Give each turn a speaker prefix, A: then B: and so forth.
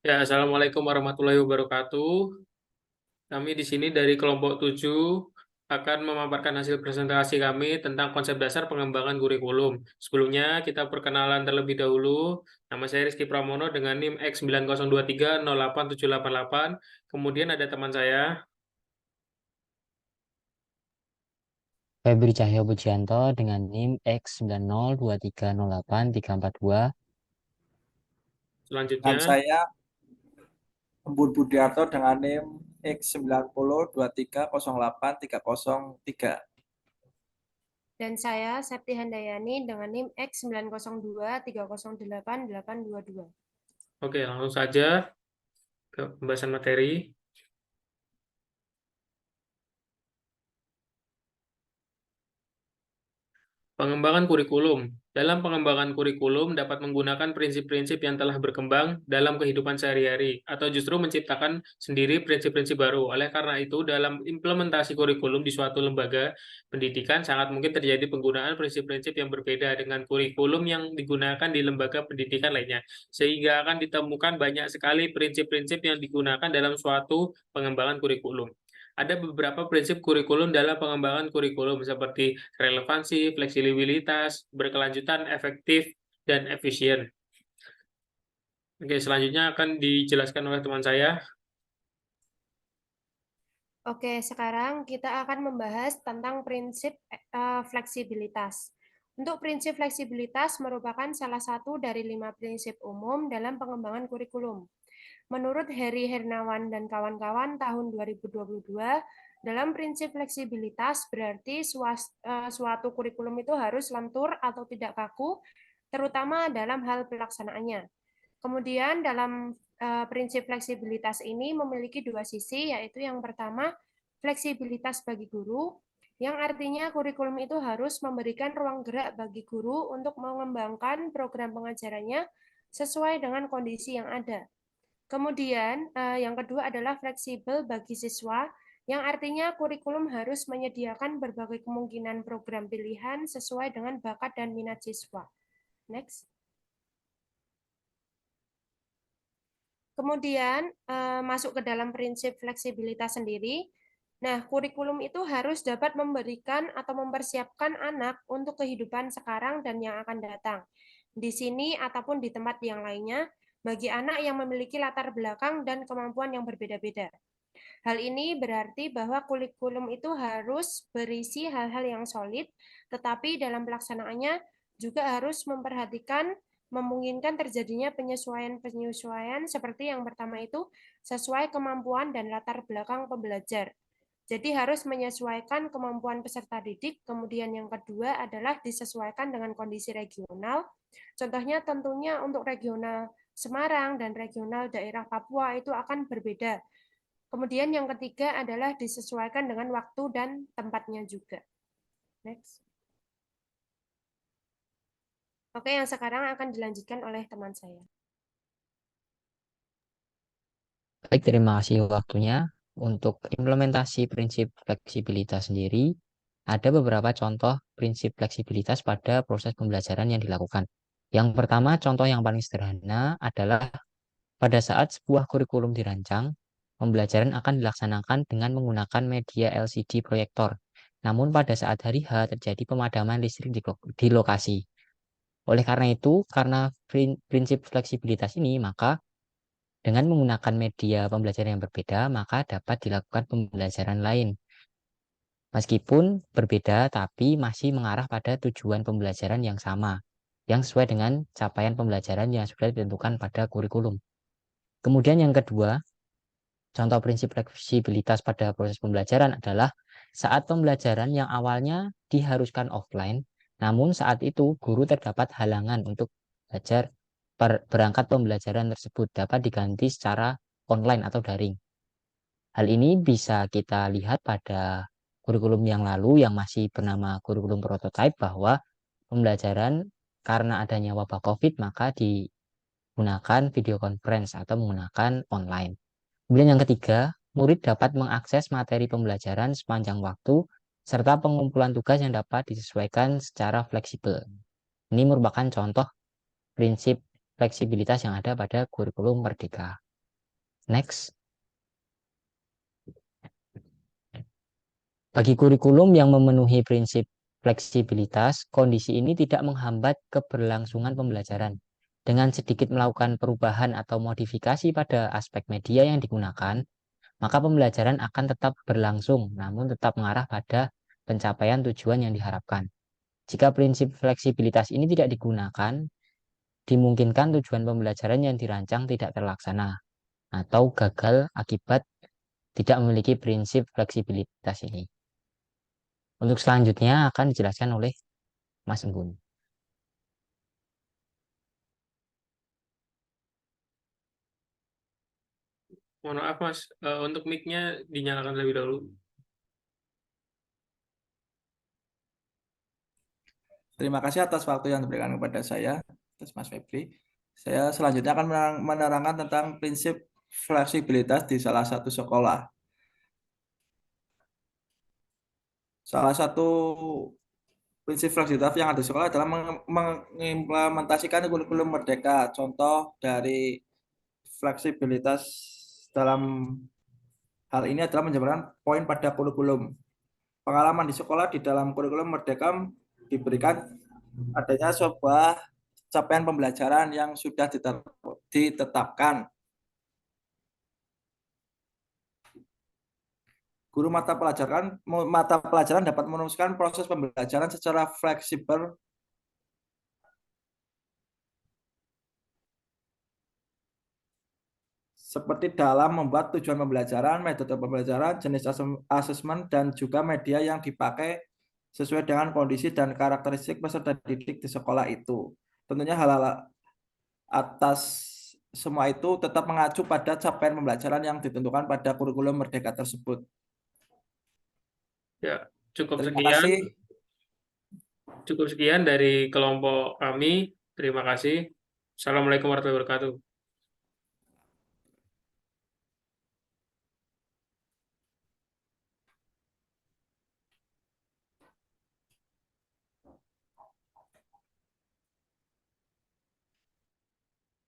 A: Ya, Assalamualaikum warahmatullahi wabarakatuh. Kami di sini dari kelompok 7 akan memaparkan hasil presentasi kami tentang konsep dasar pengembangan kurikulum. Sebelumnya, kita perkenalan terlebih dahulu. Nama saya Rizky Pramono dengan NIM X90230878. Kemudian ada teman saya.
B: Febri Cahyo Pujianto dengan NIM X90230834
C: Dengan
A: Selanjutnya,
C: saya Embun Budiarto dengan NIM X9023083003.
D: Dan saya Septi Handayani dengan NIM X902308822.
A: oke, langsung saja ke pembahasan materi. Pengembangan kurikulum. Dalam pengembangan kurikulum dapat menggunakan prinsip-prinsip yang telah berkembang dalam kehidupan sehari-hari atau justru menciptakan sendiri prinsip-prinsip baru. Oleh karena itu, dalam implementasi kurikulum di suatu lembaga pendidikan sangat mungkin terjadi penggunaan prinsip-prinsip yang berbeda dengan kurikulum yang digunakan di lembaga pendidikan lainnya. Sehingga akan ditemukan banyak sekali prinsip-prinsip yang digunakan dalam suatu pengembangan kurikulum. Ada beberapa prinsip kurikulum dalam pengembangan kurikulum seperti relevansi, fleksibilitas, berkelanjutan, efektif, dan efisien. Oke, selanjutnya akan dijelaskan oleh teman saya.
D: Oke, sekarang kita akan membahas tentang prinsip fleksibilitas. Untuk prinsip fleksibilitas merupakan salah satu dari 5 prinsip umum dalam pengembangan kurikulum. Menurut Heri Hernawan dan kawan-kawan tahun 2022, dalam prinsip fleksibilitas berarti suatu kurikulum itu harus lentur atau tidak kaku, terutama dalam hal pelaksanaannya. Kemudian dalam prinsip fleksibilitas ini memiliki dua sisi, yaitu yang pertama fleksibilitas bagi guru, yang artinya kurikulum itu harus memberikan ruang gerak bagi guru untuk mengembangkan program pengajarannya sesuai dengan kondisi yang ada. Kemudian yang kedua adalah fleksibel bagi siswa, yang artinya kurikulum harus menyediakan berbagai kemungkinan program pilihan sesuai dengan bakat dan minat siswa. Next. Kemudian masuk ke dalam prinsip fleksibilitas sendiri. Nah, kurikulum itu harus dapat memberikan atau mempersiapkan anak untuk kehidupan sekarang dan yang akan datang. Di sini ataupun di tempat yang lainnya, bagi anak yang memiliki latar belakang dan kemampuan yang berbeda-beda. Hal ini berarti bahwa kurikulum itu harus berisi hal-hal yang solid, tetapi dalam pelaksanaannya juga harus memperhatikan memungkinkan terjadinya penyesuaian-penyesuaian seperti yang pertama itu sesuai kemampuan dan latar belakang pembelajar. Jadi harus menyesuaikan kemampuan peserta didik, kemudian yang kedua adalah disesuaikan dengan kondisi regional. Contohnya tentunya untuk regional Semarang dan regional daerah Papua itu akan berbeda. Kemudian yang ketiga adalah disesuaikan dengan waktu dan tempatnya juga. Next. Oke, yang sekarang akan dilanjutkan oleh teman saya.
B: Baik, terima kasih waktunya. Untuk implementasi prinsip fleksibilitas sendiri, ada beberapa contoh prinsip fleksibilitas pada proses pembelajaran yang dilakukan. Yang pertama, contoh yang paling sederhana adalah pada saat sebuah kurikulum dirancang, pembelajaran akan dilaksanakan dengan menggunakan media LCD proyektor. Namun pada saat hari H terjadi pemadaman listrik di lokasi. Oleh karena itu, karena prinsip fleksibilitas ini, maka dengan menggunakan media pembelajaran yang berbeda, maka dapat dilakukan pembelajaran lain. Meskipun berbeda, tapi masih mengarah pada tujuan pembelajaran yang sama, yang sesuai dengan capaian pembelajaran yang sudah ditentukan pada kurikulum. Kemudian yang kedua, contoh prinsip fleksibilitas pada proses pembelajaran adalah saat pembelajaran yang awalnya diharuskan offline, namun saat itu guru terdapat halangan untuk belajar berangkat pembelajaran tersebut dapat diganti secara online atau daring. Hal ini bisa kita lihat pada kurikulum yang lalu yang masih bernama kurikulum prototype bahwa pembelajaran karena adanya wabah COVID maka digunakan video conference atau menggunakan online. Kemudian yang ketiga, murid dapat mengakses materi pembelajaran sepanjang waktu serta pengumpulan tugas yang dapat disesuaikan secara fleksibel. Ini merupakan contoh prinsip fleksibilitas yang ada pada kurikulum Merdeka. Next. Bagi kurikulum yang memenuhi prinsip fleksibilitas, kondisi ini tidak menghambat keberlangsungan pembelajaran. Dengan sedikit melakukan perubahan atau modifikasi pada aspek media yang digunakan, maka pembelajaran akan tetap berlangsung, namun tetap mengarah pada pencapaian tujuan yang diharapkan. Jika prinsip fleksibilitas ini tidak digunakan, dimungkinkan tujuan pembelajaran yang dirancang tidak terlaksana atau gagal akibat tidak memiliki prinsip fleksibilitas ini. Untuk selanjutnya akan dijelaskan oleh Mas Enggun.
A: Mohon maaf Mas, untuk mic-nya dinyalakan terlebih dahulu.
C: Terima kasih atas waktu yang diberikan kepada saya, atas Mas Febri. Saya selanjutnya akan menerangkan tentang prinsip fleksibilitas di salah satu sekolah. Salah satu prinsip fleksibilitas yang ada di sekolah adalah mengimplementasikan kurikulum merdeka. Contoh dari fleksibilitas dalam hal ini adalah menjabarkan poin pada kurikulum. Pengalaman di sekolah di dalam kurikulum merdeka diberikan adanya sebuah capaian pembelajaran yang sudah ditetapkan. Guru mata pelajaran dapat meneruskan proses pembelajaran secara fleksibel seperti dalam membuat tujuan pembelajaran, metode pembelajaran, jenis asesmen, dan juga media yang dipakai sesuai dengan kondisi dan karakteristik peserta didik di sekolah itu. Tentunya hal-hal atas semua itu tetap mengacu pada capaian pembelajaran yang ditentukan pada kurikulum merdeka tersebut.
A: Ya, cukup
C: Terima
A: sekian.
C: kasih.
A: Cukup sekian dari kelompok kami. Terima kasih. Assalamualaikum warahmatullahi wabarakatuh.